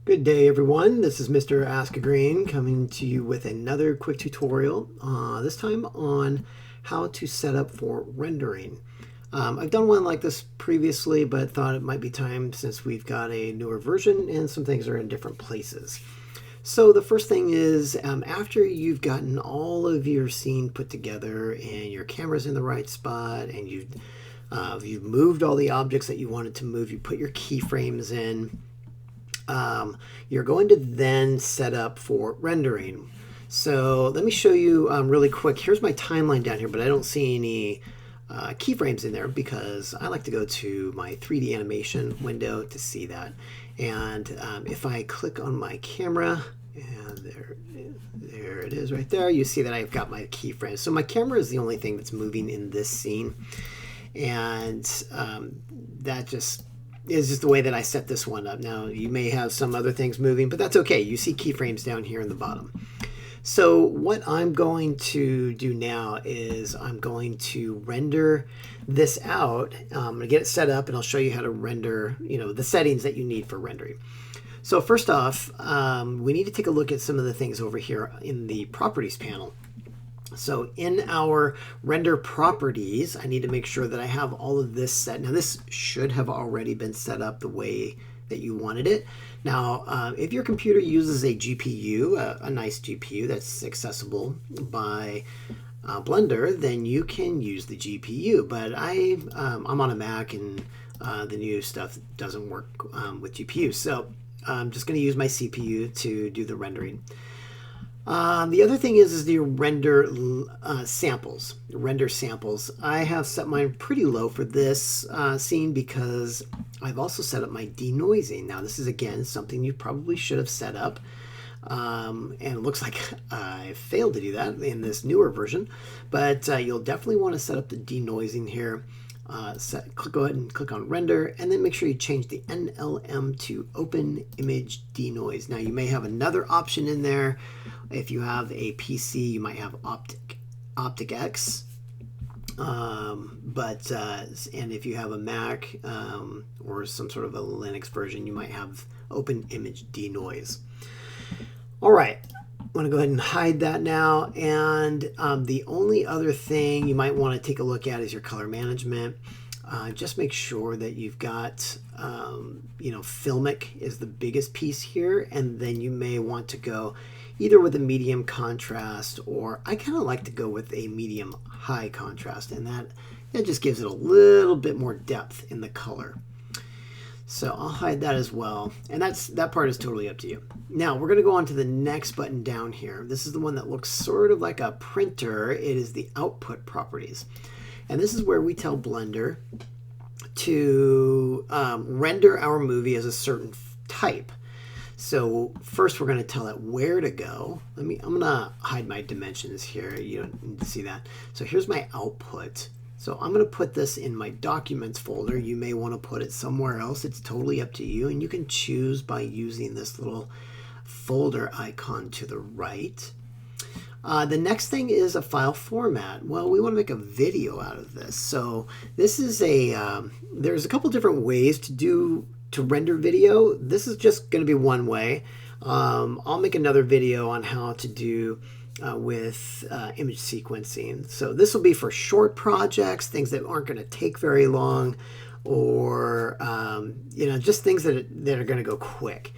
Good day, everyone. This is Mr. Ask a Green coming to you with another quick tutorial, this time on how to set up for rendering. I've done one like this previously, but thought it might be time since we've got a newer version and some things are in different places. So the first thing is after you've gotten all of your scene put together and your camera's in the right spot and you've moved all the objects that you wanted to move, you put your keyframes in. You're going to then set up for rendering. So let me show you really quick. Here's my timeline down here, but I don't see any keyframes in there because I like to go to my 3D animation window to see that. And if I click on my camera, and there it is right there, you see that I've got my keyframes. So my camera is the only thing that's moving in this scene. And that just is just the way that I set this one up. Now you may have some other things moving, but that's okay. You see keyframes down here in the bottom. So what I'm going to do now is I'm going to render this out. I'm going to get it set up and I'll show you how to render, the settings that you need for rendering. So first off, we need to take a look at some of the things over here in the properties panel. So in our render properties, I need to make sure that I have all of this set. Now this should have already been set up the way that you wanted it. Now, if your computer uses a GPU, a nice GPU that's accessible by Blender, then you can use the GPU. But I'm on a Mac and the new stuff doesn't work with GPU. So I'm just going to use my CPU to do the rendering. The other thing is the render samples. Render samples. I have set mine pretty low for this scene because I've also set up my denoising. Now this is again something you probably should have set up. And it looks like I failed to do that in this newer version. But you'll definitely want to set up the denoising here. Go ahead and click on render and then make sure you change the NLM to open image denoise. Now you may have another option in there. If you have a PC, you might have OpticX. And if you have a Mac or some sort of a Linux version, you might have open image denoise. All right. I'm going to go ahead and hide that now. And the only other thing you might want to take a look at is your color management. Just make sure that you've got, filmic is the biggest piece here. And then you may want to go either with a medium contrast, or I kind of like to go with a medium high contrast. And that just gives it a little bit more depth in the color. So I'll hide that as well. And that part is totally up to you. Now we're going to go on to the next button down here. This is the one that looks sort of like a printer. It is the output properties. And this is where we tell Blender to render our movie as a certain type. So first we're going to tell it where to go. I'm going to hide my dimensions here. You don't need to see that. So here's my output. So I'm going to put this in my documents folder. You may want to put it somewhere else. It's totally up to you. And you can choose by using this little folder icon to the right. The next thing is a file format. Well, we want to make a video out of this. So this is there's a couple different ways to render video. This is just going to be one way. I'll make another video on how to do with image sequencing. So this will be for short projects, things that aren't going to take very long, or just things that are going to go quick.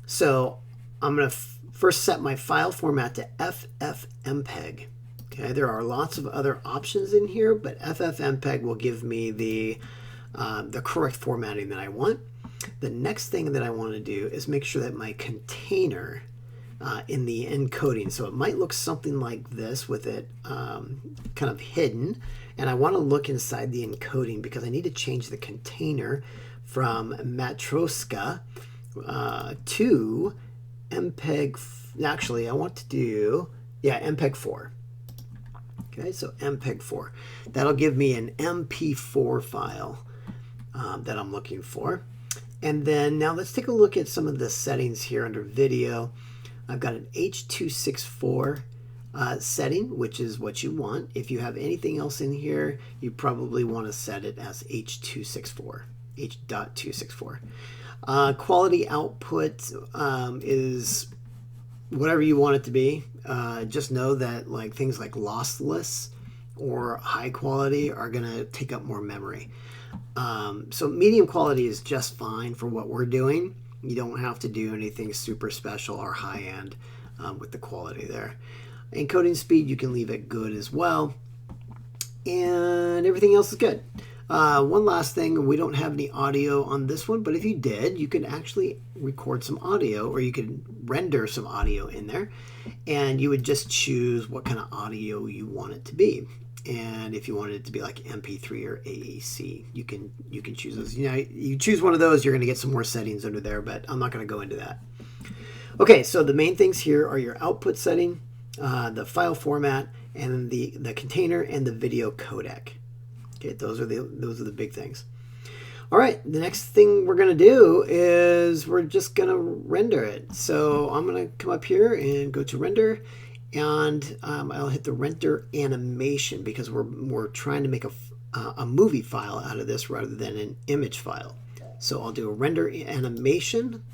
So I'm going to first set my file format to FFmpeg. Okay, there are lots of other options in here, but FFmpeg will give me the correct formatting that I want. The next thing that I want to do is make sure that my container in the encoding, so it might look something like this with it kind of hidden, and I want to look inside the encoding because I need to change the container from Matroska to MPEG. Actually, I want to do MPEG 4. Okay, so MPEG 4. That'll give me an MP4 file that I'm looking for. And then now let's take a look at some of the settings here under video. I've got an H.264 setting, which is what you want. If you have anything else in here, you probably want to set it as H.264. H.264. Quality output is whatever you want it to be. Just know that like things like lossless or high quality are going to take up more memory. So medium quality is just fine for what we're doing. You don't have to do anything super special or high end with the quality there. Encoding speed, you can leave it good as well. And everything else is good. One last thing, we don't have any audio on this one, but if you did, you could actually record some audio, or you could render some audio in there, and you would just choose what kind of audio you want it to be. And if you wanted it to be like MP3 or AAC, you can choose those. You know, you choose one of those, you're going to get some more settings under there, but I'm not going to go into that. Okay, so the main things here are your output setting, the file format, and the container and the video codec. Okay, those are the big things. All right, the next thing we're going to do is we're just going to render it. So I'm going to come up here and go to render, and I'll hit the render animation because we're trying to make a movie file out of this rather than an image file. So I'll do a render animation,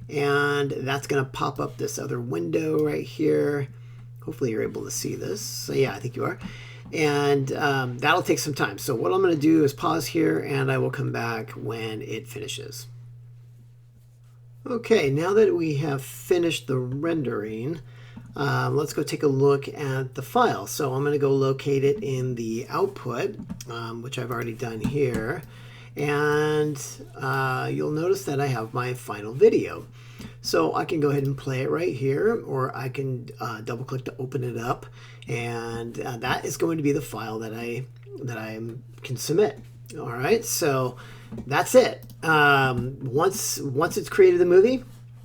and that's going to pop up this other window right here. Hopefully you're able to see this. So yeah, I think you are. And that'll take some time. So what I'm going to do is pause here, and I will come back when it finishes. Okay, now that we have finished the rendering, let's go take a look at the file. So I'm going to go locate it in the output, which I've already done here. And you'll notice that I have my final video. So I can go ahead and play it right here, or I can double click to open it up, and that is going to be the file that I can submit. All right, so that's it. Once it's created the movie,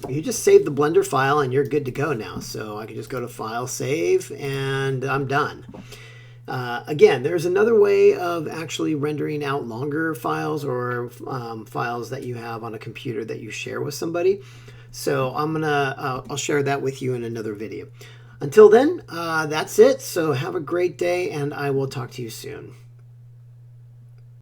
you just save the Blender file and you're good to go now. So I can just go to File, Save, and I'm done. Again, there's another way of actually rendering out longer files or files that you have on a computer that you share with somebody. So I'll share that with you in another video. Until then, that's it. So have a great day, and I will talk to you soon.